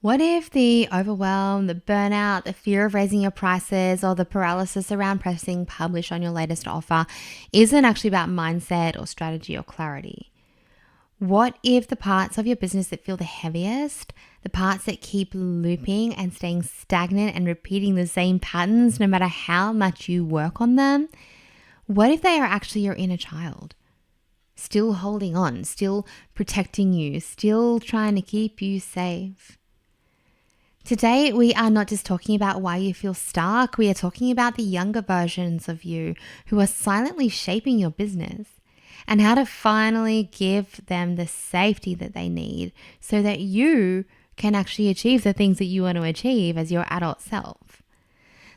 What if the overwhelm, the burnout, the fear of raising your prices, or the paralysis around pressing publish on your latest offer isn't actually about mindset or strategy or clarity? What if the parts of your business that feel the heaviest, the parts that keep looping and staying stagnant and repeating the same patterns no matter how much you work on them, what if they are actually your inner child? Still holding on, still protecting you, still trying to keep you safe. Today, we are not just talking about why you feel stuck. We are talking about the younger versions of you who are silently shaping your business and how to finally give them the safety that they need so that you can actually achieve the things that you want to achieve as your adult self.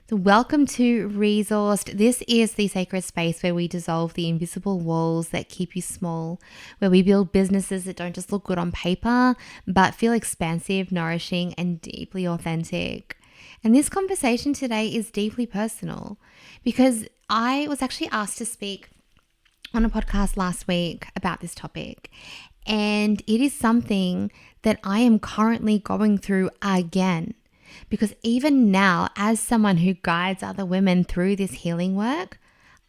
So welcome to Resourced. This is the sacred space where we dissolve the invisible walls that keep you small, where we build businesses that don't just look good on paper, but feel expansive, nourishing, and deeply authentic. And this conversation today is deeply personal because I was actually asked to speak on a podcast last week about this topic. And it is something that I am currently going through again. Because even now, as someone who guides other women through this healing work,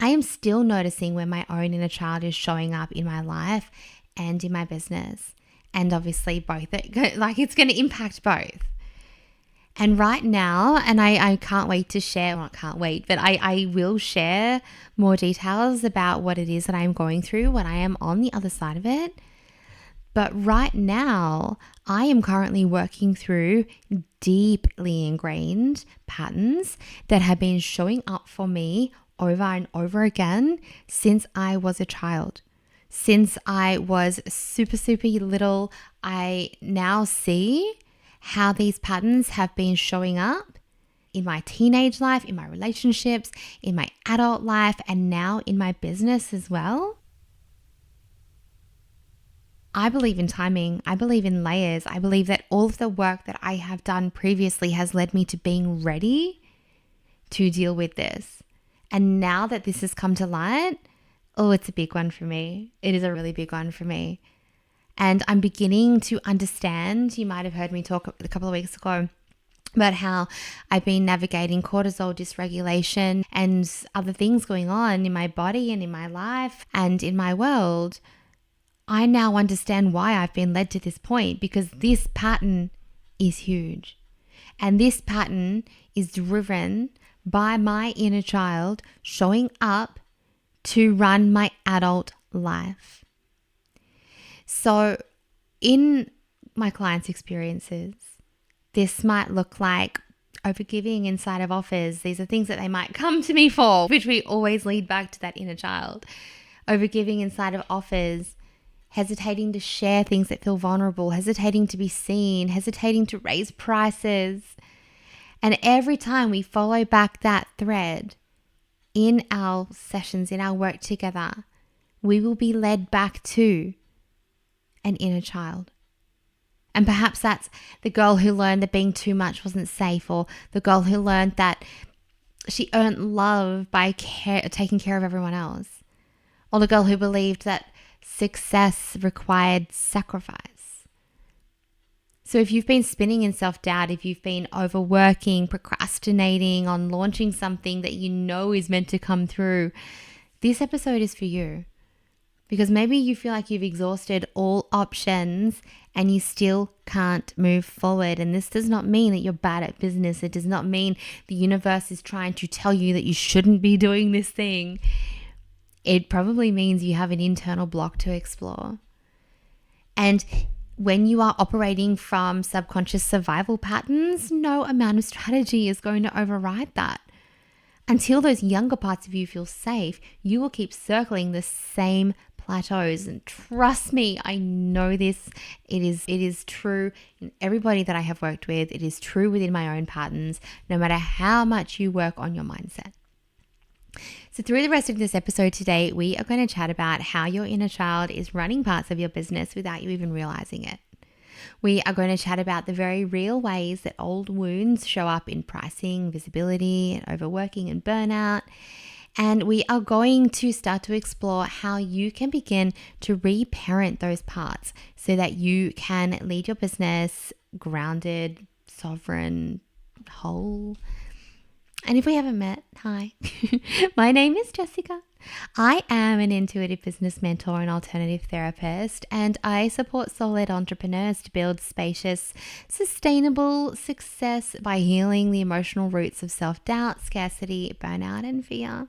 I am still noticing where my own inner child is showing up in my life and in my business. And obviously both, like it's going to impact both. And right now, and I can't wait to share, well, I can't wait, but I will share more details about what it is that I'm going through when I am on the other side of it. But right now, I am currently working through deeply ingrained patterns that have been showing up for me over and over again since I was a child. Since I was super little, I now see how these patterns have been showing up in my teenage life, in my relationships, in my adult life, and now in my business as well. I believe in timing. I believe in layers. I believe that all of the work that I have done previously has led me to being ready to deal with this. And now that this has come to light, it's a big one for me. It is a really big one for me. And I'm beginning to understand, you might have heard me talk a couple of weeks ago about how I've been navigating cortisol dysregulation and other things going on in my body and in my life and in my world. I now understand why I've been led to this point, because this pattern is huge. And this pattern is driven by my inner child showing up to run my adult life. So in my clients' experiences, this might look like overgiving inside of offers. These are things that they might come to me for, which we always lead back to that inner child. Overgiving inside of offers, hesitating to share things that feel vulnerable, hesitating to be seen, hesitating to raise prices. And every time we follow back that thread in our sessions, in our work together, we will be led back to an inner child. And perhaps that's the girl who learned that being too much wasn't safe, or the girl who learned that she earned love by taking care of everyone else, or the girl who believed that success required sacrifice. So if you've been spinning in self-doubt, if you've been overworking, procrastinating on launching something that you know is meant to come through, this episode is for you. Because maybe you feel like you've exhausted all options and you still can't move forward. And this does not mean that you're bad at business. It does not mean the universe is trying to tell you that you shouldn't be doing this thing. It probably means you have an internal block to explore. And when you are operating from subconscious survival patterns, no amount of strategy is going to override that. Until those younger parts of you feel safe, you will keep circling the same plateaus. And trust me, I know this. It is true in everybody that I have worked with. It is true within my own patterns, no matter how much you work on your mindset. So through the rest of this episode today, we are going to chat about how your inner child is running parts of your business without you even realizing it. We are going to chat about the very real ways that old wounds show up in pricing, visibility, and overworking and burnout. And we are going to start to explore how you can begin to reparent those parts so that you can lead your business grounded, sovereign, whole. And if we haven't met, hi, my name is Jessica. I am an intuitive business mentor and alternative therapist, and I support soul-led entrepreneurs to build spacious, sustainable success by healing the emotional roots of self-doubt, scarcity, burnout, and fear.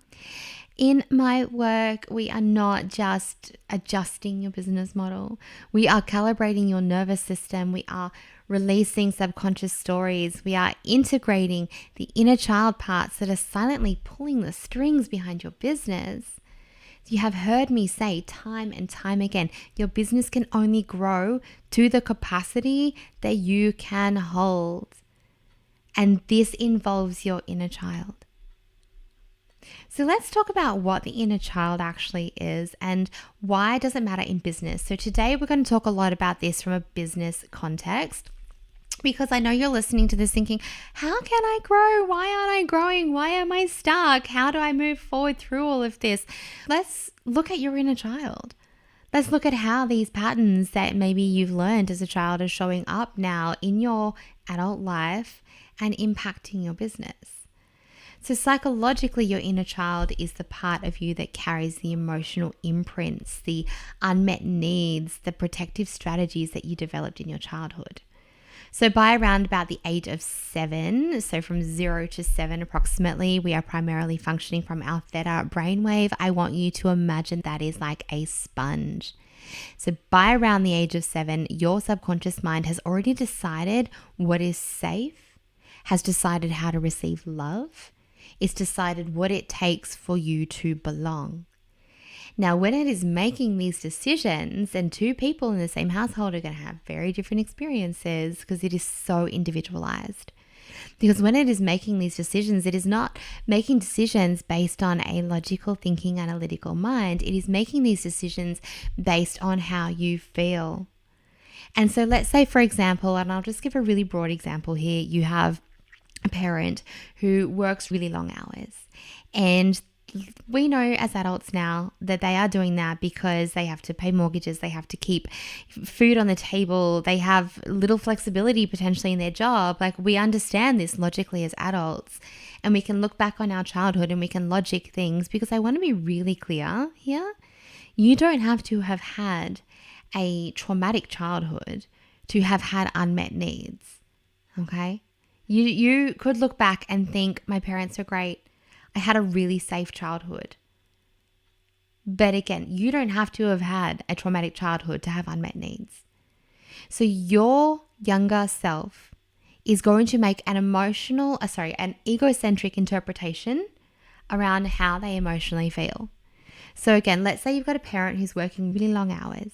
In my work, we are not just adjusting your business model. We are calibrating your nervous system. We are releasing subconscious stories. We are integrating the inner child parts that are silently pulling the strings behind your business. You have heard me say time and time again, your business can only grow to the capacity that you can hold. And this involves your inner child. So let's talk about what the inner child actually is and why does it matter in business. So today we're going to talk a lot about this from a business context, because I know you're listening to this thinking, how can I grow? Why aren't I growing? Why am I stuck? How do I move forward through all of this? Let's look at your inner child. Let's look at how these patterns that maybe you've learned as a child are showing up now in your adult life and impacting your business. So psychologically, your inner child is the part of you that carries the emotional imprints, the unmet needs, the protective strategies that you developed in your childhood. So by around about the age of 7, so from 0 to 7 approximately, we are primarily functioning from our theta brainwave. I want you to imagine that is like a sponge. So by around the age of 7, your subconscious mind has already decided what is safe, has decided how to receive love, it's decided what it takes for you to belong. Now, when it is making these decisions, and two people in the same household are going to have very different experiences because it is so individualized. Because when it is making these decisions, it is not making decisions based on a logical thinking, analytical mind. It is making these decisions based on how you feel. And so let's say, for example, and I'll just give a really broad example here, you have a parent who works really long hours, and we know as adults now that they are doing that because they have to pay mortgages, they have to keep food on the table, they have little flexibility potentially in their job. Like, we understand this logically as adults, and we can look back on our childhood and we can logic things, because I want to be really clear here. You don't have to have had a traumatic childhood to have had unmet needs, okay? You could look back and think, my parents are great. I had a really safe childhood. But again, you don't have to have had a traumatic childhood to have unmet needs. So your younger self is going to make an egocentric interpretation around how they emotionally feel. So again, let's say you've got a parent who's working really long hours,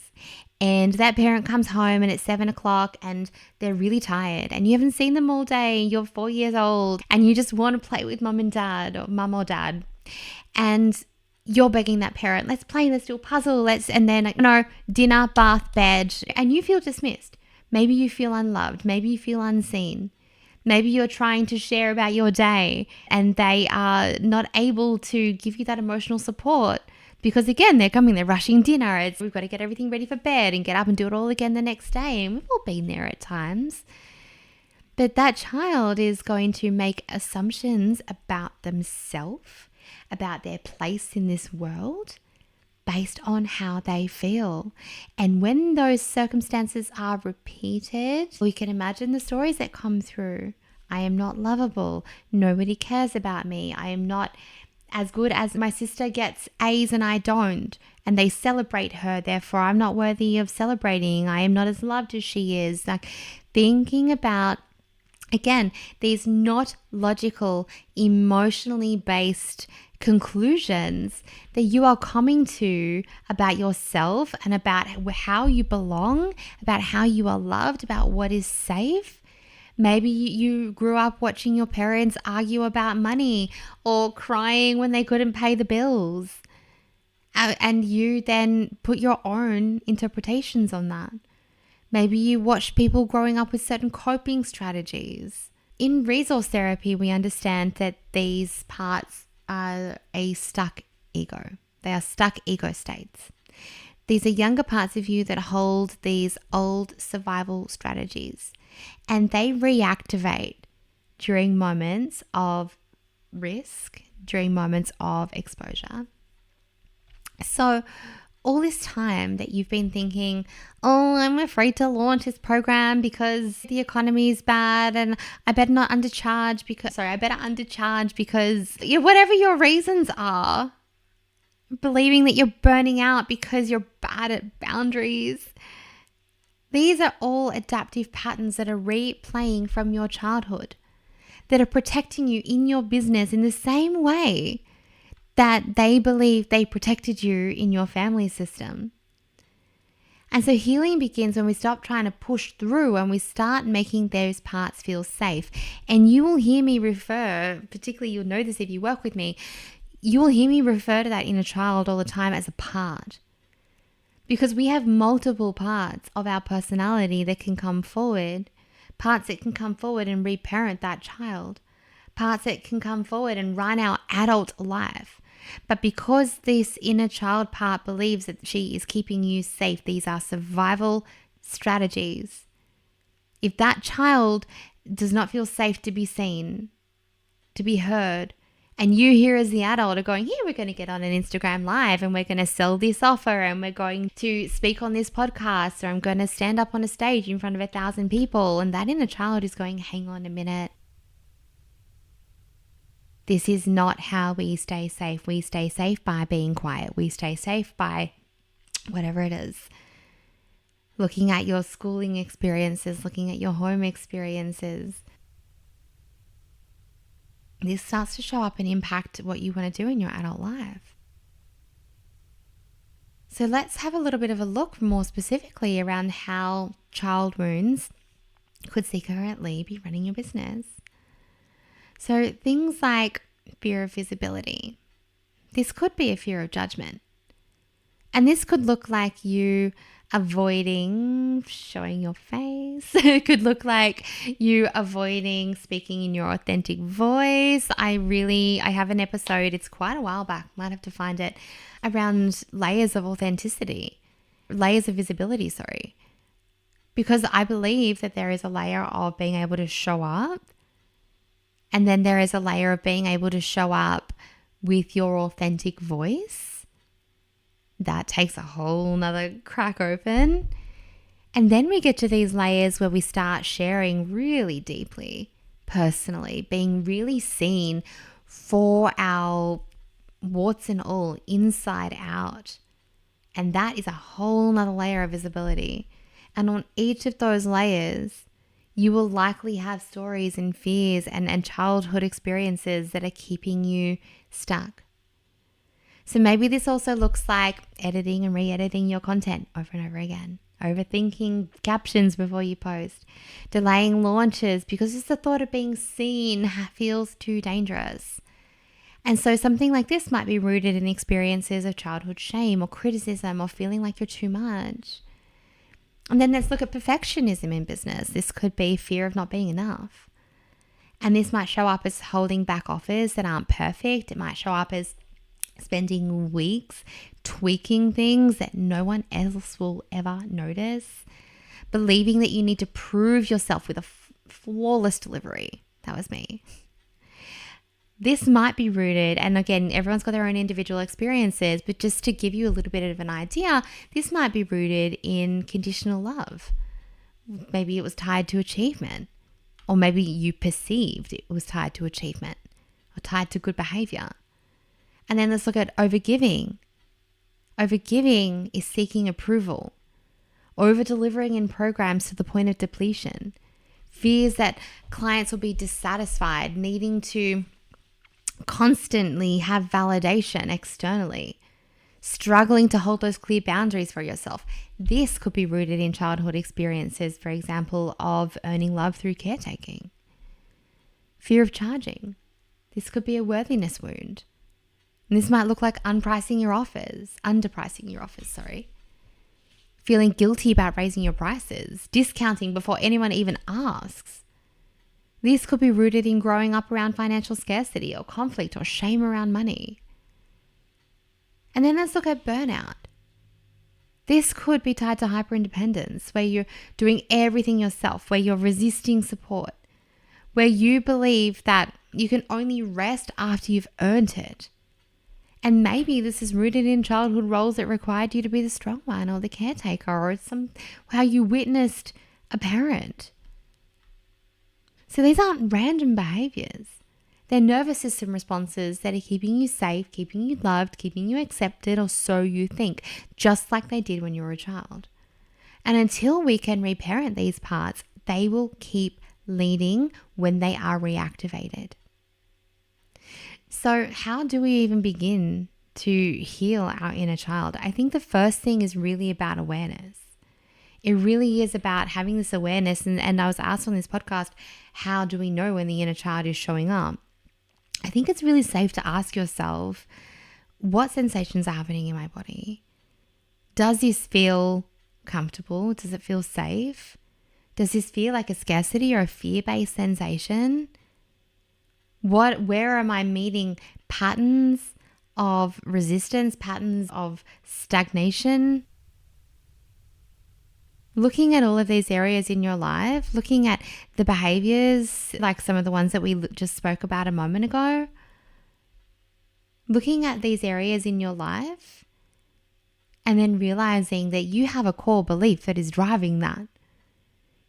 and that parent comes home and it's 7 o'clock and they're really tired, and you haven't seen them all day, you're 4 years old, and you just want to play with mum or dad. And you're begging that parent, let's play, let's do a puzzle, and then, dinner, bath, bed, and you feel dismissed. Maybe you feel unloved. Maybe you feel unseen. Maybe you're trying to share about your day and they are not able to give you that emotional support. Because again, they're rushing dinner. We've got to get everything ready for bed and get up and do it all again the next day. And we've all been there at times. But that child is going to make assumptions about themselves, about their place in this world, based on how they feel. And when those circumstances are repeated, we can imagine the stories that come through. I am not lovable. Nobody cares about me. I am not as good as my sister gets A's and I don't, and they celebrate her, therefore I'm not worthy of celebrating. I am not as loved as she is. Like, thinking about, again, these not logical, emotionally based conclusions that you are coming to about yourself and about how you belong, about how you are loved, about what is safe. Maybe you grew up watching your parents argue about money or crying when they couldn't pay the bills. And you then put your own interpretations on that. Maybe you watched people growing up with certain coping strategies. In resource therapy, we understand that these parts are a stuck ego. They are stuck ego states. These are younger parts of you that hold these old survival strategies. and they reactivate during moments of risk, during moments of exposure. So all this time that you've been thinking, oh, I'm afraid to launch this program because the economy is bad and I better undercharge because whatever your reasons are, believing that you're burning out because you're bad at boundaries. These are all adaptive patterns that are replaying from your childhood, that are protecting you in your business in the same way that they believe they protected you in your family system. And so healing begins when we stop trying to push through and we start making those parts feel safe. And you will hear me refer, particularly you'll know this if you work with me, you will hear me refer to that inner child all the time as a part. Because we have multiple parts of our personality that can come forward, parts that can come forward and reparent that child, parts that can come forward and run our adult life. But because this inner child part believes that she is keeping you safe, these are survival strategies. If that child does not feel safe to be seen, to be heard, and you here as the adult are going, here, we're going to get on an Instagram live and we're going to sell this offer and we're going to speak on this podcast, or I'm going to stand up on a stage in front of 1,000 people. And that inner child is going, hang on a minute. This is not how we stay safe. We stay safe by being quiet. We stay safe by whatever it is. Looking at your schooling experiences, looking at your home experiences. This starts to show up and impact what you want to do in your adult life. So let's have a little bit of a look more specifically around how child wounds could secretly be running your business. So things like fear of visibility. This could be a fear of judgment. And this could look like you avoiding showing your face. It could look like you avoiding speaking in your authentic voice. I have an episode, it's quite a while back, might have to find it, around layers of authenticity, layers of visibility, because I believe that there is a layer of being able to show up, and then there is a layer of being able to show up with your authentic voice. That takes a whole nother crack open. And then we get to these layers where we start sharing really deeply, personally, being really seen for our warts and all, inside out. And that is a whole nother layer of visibility. And on each of those layers, you will likely have stories and fears and childhood experiences that are keeping you stuck. So maybe this also looks like editing and re-editing your content over and over again, overthinking captions before you post, delaying launches because just the thought of being seen feels too dangerous. And so something like this might be rooted in experiences of childhood shame or criticism or feeling like you're too much. And then let's look at perfectionism in business. This could be fear of not being enough. And this might show up as holding back offers that aren't perfect. It might show up as spending weeks tweaking things that no one else will ever notice, believing that you need to prove yourself with a flawless delivery. That was me. This might be rooted, and again, everyone's got their own individual experiences, but just to give you a little bit of an idea, this might be rooted in conditional love. Maybe it was tied to achievement, or maybe you perceived it was tied to achievement or tied to good behavior. And then let's look at overgiving. Overgiving is seeking approval, over-delivering in programs to the point of depletion, fears that clients will be dissatisfied, needing to constantly have validation externally, struggling to hold those clear boundaries for yourself. This could be rooted in childhood experiences, for example, of earning love through caretaking. Fear of charging. This could be a worthiness wound. And this might look like underpricing your offers. Feeling guilty about raising your prices, discounting before anyone even asks. This could be rooted in growing up around financial scarcity or conflict or shame around money. And then let's look at burnout. This could be tied to hyperindependence, where you're doing everything yourself, where you're resisting support, where you believe that you can only rest after you've earned it. And maybe this is rooted in childhood roles that required you to be the strong one or the caretaker, or how you witnessed a parent. So these aren't random behaviors. They're nervous system responses that are keeping you safe, keeping you loved, keeping you accepted, or so you think, just like they did when you were a child. And until we can reparent these parts, they will keep leading when they are reactivated. So how do we even begin to heal our inner child? I think the first thing is really about awareness. It really is about having this awareness. And I was asked on this podcast, how do we know when the inner child is showing up? I think it's really safe to ask yourself, what sensations are happening in my body? Does this feel comfortable? Does it feel safe? Does this feel like a scarcity or a fear-based sensation? Where am I meeting patterns of resistance, patterns of stagnation? Looking at all of these areas in your life, looking at the behaviors, like some of the ones that we just spoke about a moment ago, looking at these areas in your life and then realizing that you have a core belief that is driving that.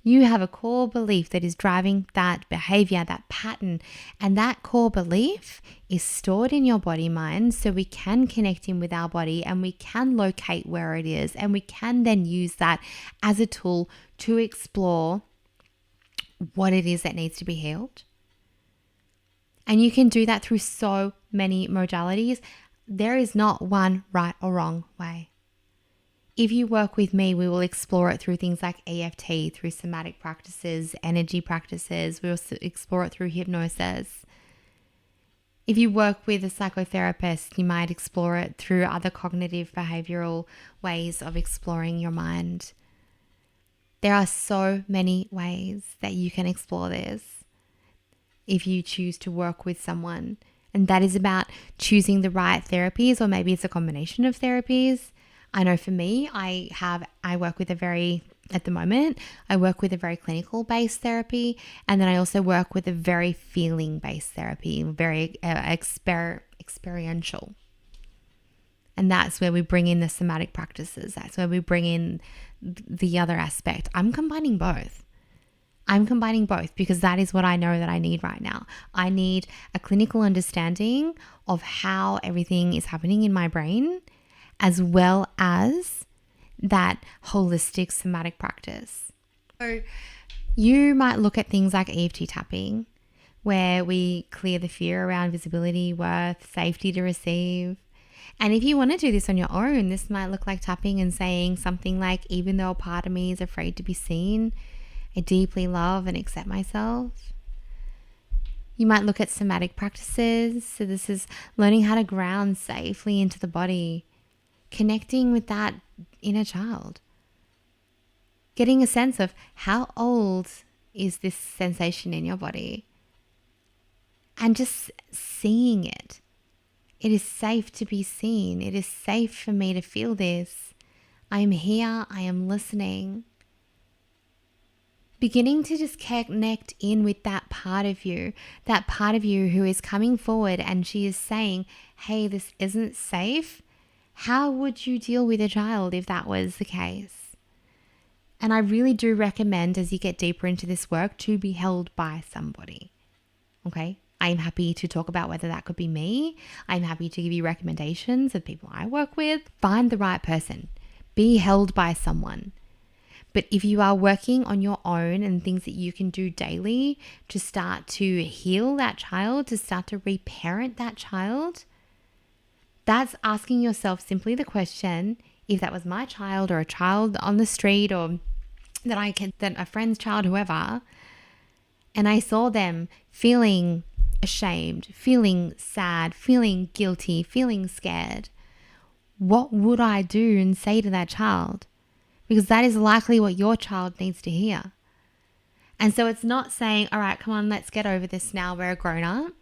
You have a core belief that is driving that behavior, that pattern, and that core belief is stored in your body mind, so we can connect in with our body and we can locate where it is, and we can then use that as a tool to explore what it is that needs to be healed. And you can do that through so many modalities. There is not one right or wrong way. If you work with me, we will explore it through things like EFT, through somatic practices, energy practices. We'll explore it through hypnosis. If you work with a psychotherapist, you might explore it through other cognitive behavioral ways of exploring your mind. There are so many ways that you can explore this if you choose to work with someone. And that is about choosing the right therapies, or maybe it's a combination of therapies. I know for me, I work with at the moment, I work with a very clinical based therapy. And then I also work with a very feeling based therapy, very experiential. And that's where we bring in the somatic practices. That's where we bring in the other aspect. I'm combining both because that is what I know that I need right now. I need a clinical understanding of how everything is happening in my brain, as well as that holistic somatic practice. So you might look at things like EFT tapping, where we clear the fear around visibility, worth, safety to receive. And if you want to do this on your own, this might look like tapping and saying something like, even though a part of me is afraid to be seen, I deeply love and accept myself. You might look at somatic practices. So this is learning how to ground safely into the body, connecting with that inner child, getting a sense of how old is this sensation in your body, and just seeing it. It is safe to be seen. It is safe for me to feel this. I am here. I am listening. Beginning to just connect in with that part of you who is coming forward and she is saying, hey, this isn't safe. How would you deal with a child if that was the case? And I really do recommend, as you get deeper into this work, to be held by somebody. Okay? I'm happy to talk about whether that could be me. I'm happy to give you recommendations of people I work with. Find the right person. Be held by someone. But if you are working on your own and things that you can do daily to start to heal that child, to start to reparent that child, that's asking yourself simply the question, if that was my child or a child on the street or that a friend's child, whoever, and I saw them feeling ashamed, feeling sad, feeling guilty, feeling scared, what would I do and say to that child? Because that is likely what your child needs to hear. And so it's not saying, all right, come on, let's get over this now. We're a grown up.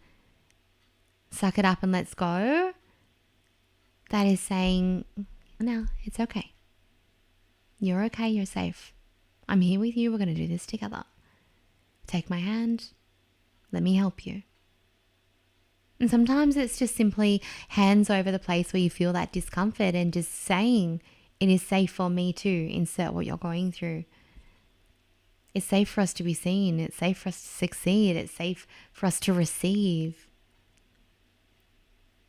Suck it up and let's go. That is saying, no, it's okay. You're okay. You're safe. I'm here with you. We're going to do this together. Take my hand. Let me help you. And sometimes it's just simply hands over the place where you feel that discomfort and just saying, it is safe for me to insert what you're going through. It's safe for us to be seen. It's safe for us to succeed. It's safe for us to receive.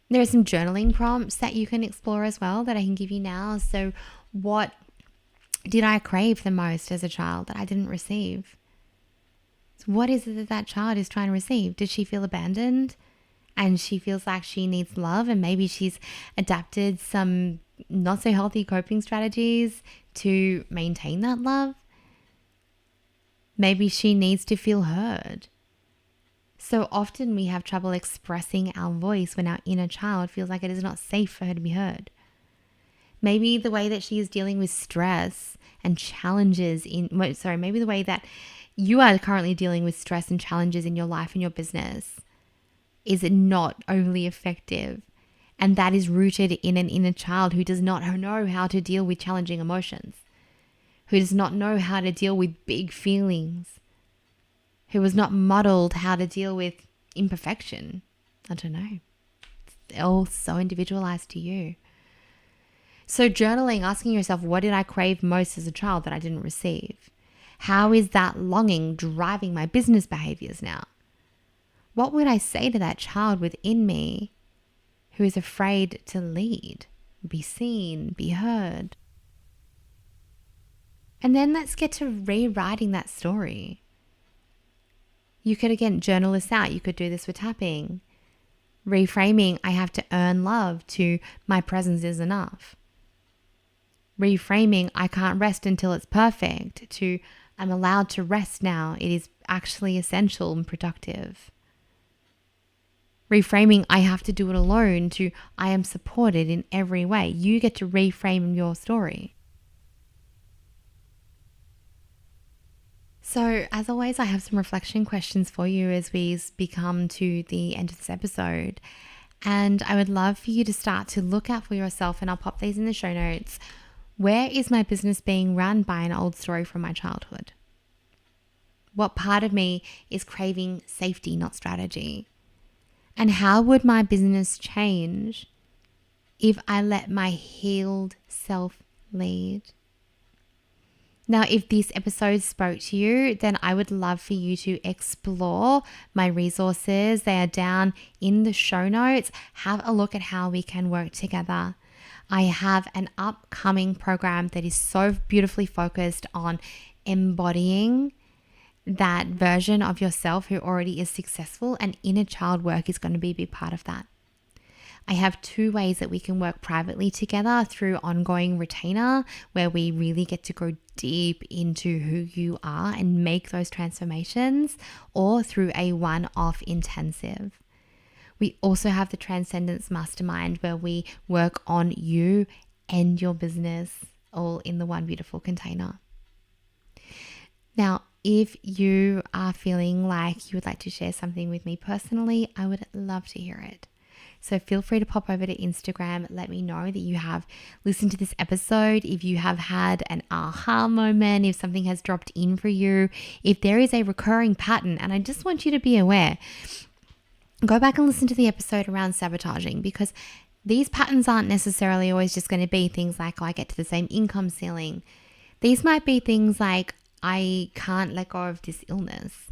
There are some journaling prompts that you can explore as well that I can give you now. So what did I crave the most as a child that I didn't receive? So what is it that that child is trying to receive? Did she feel abandoned and she feels like she needs love, and maybe she's adapted some not so healthy coping strategies to maintain that love? Maybe she needs to feel heard. So often we have trouble expressing our voice when our inner child feels like it is not safe for her to be heard. Maybe the way that she is dealing with stress and challenges maybe the way that you are currently dealing with stress and challenges in your life and your business is not overly effective. And that is rooted in an inner child who does not know how to deal with challenging emotions, who does not know how to deal with big feelings, who was not modeled how to deal with imperfection. I don't know. It's all so individualized to you. So journaling, asking yourself, what did I crave most as a child that I didn't receive? How is that longing driving my business behaviors now? What would I say to that child within me who is afraid to lead, be seen, be heard? And then let's get to rewriting that story. You could, again, journal this out. You could do this with tapping. Reframing, I have to earn love, to my presence is enough. Reframing, I can't rest until it's perfect, to I'm allowed to rest now. It is actually essential and productive. Reframing, I have to do it alone, to I am supported in every way. You get to reframe your story. So, as always, I have some reflection questions for you as we come to the end of this episode. And I would love for you to start to look out for yourself, and I'll pop these in the show notes. Where is my business being run by an old story from my childhood? What part of me is craving safety, not strategy? And how would my business change if I let my healed self lead? Now, if this episode spoke to you, then I would love for you to explore my resources. They are down in the show notes. Have a look at how we can work together. I have an upcoming program that is so beautifully focused on embodying that version of yourself who already is successful, and inner child work is going to be a big part of that. I have 2 ways that we can work privately together: through ongoing retainer, where we really get to go deep into who you are and make those transformations, or through a one-off intensive. We also have the Transcendence Mastermind, where we work on you and your business all in the one beautiful container. Now, if you are feeling like you would like to share something with me personally, I would love to hear it. So feel free to pop over to Instagram. Let me know that you have listened to this episode. If you have had an aha moment, if something has dropped in for you, if there is a recurring pattern, and I just want you to be aware, go back and listen to the episode around sabotaging, because these patterns aren't necessarily always just going to be things like, oh, I get to the same income ceiling. These might be things like, I can't let go of this illness.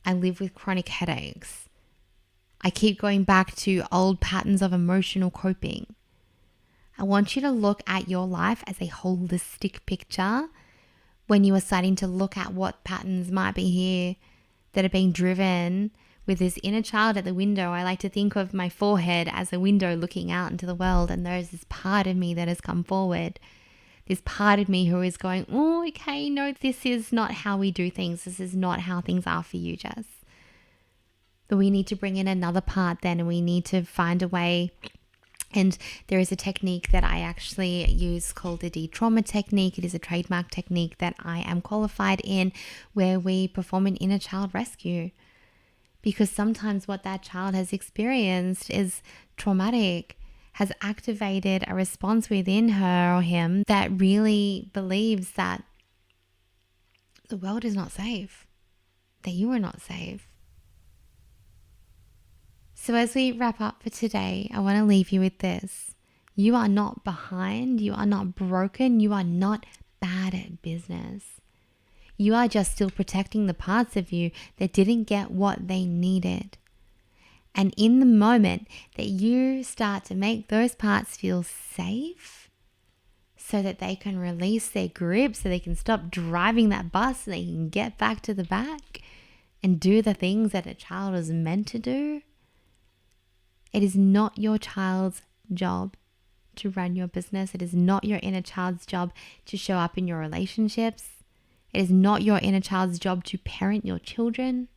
I live with chronic headaches. I keep going back to old patterns of emotional coping. I want you to look at your life as a holistic picture when you are starting to look at what patterns might be here that are being driven with this inner child at the window. I like to think of my forehead as a window looking out into the world, and there's this part of me that has come forward. This part of me who is going, oh, okay, no, this is not how we do things. This is not how things are for you, Jess. But we need to bring in another part then, and we need to find a way. And there is a technique that I actually use called the de-trauma technique. It is a trademark technique that I am qualified in, where we perform an inner child rescue. Because sometimes what that child has experienced is traumatic, has activated a response within her or him that really believes that the world is not safe, that you are not safe. So as we wrap up for today, I want to leave you with this. You are not behind, you are not broken, you are not bad at business. You are just still protecting the parts of you that didn't get what they needed. And in the moment that you start to make those parts feel safe so that they can release their grip, so they can stop driving that bus and they can get back to the back and do the things that a child is meant to do, it is not your child's job to run your business. It is not your inner child's job to show up in your relationships. It is not your inner child's job to parent your children.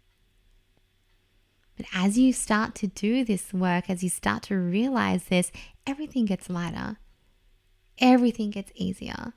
But as you start to do this work, as you start to realize this, everything gets lighter. Everything gets easier.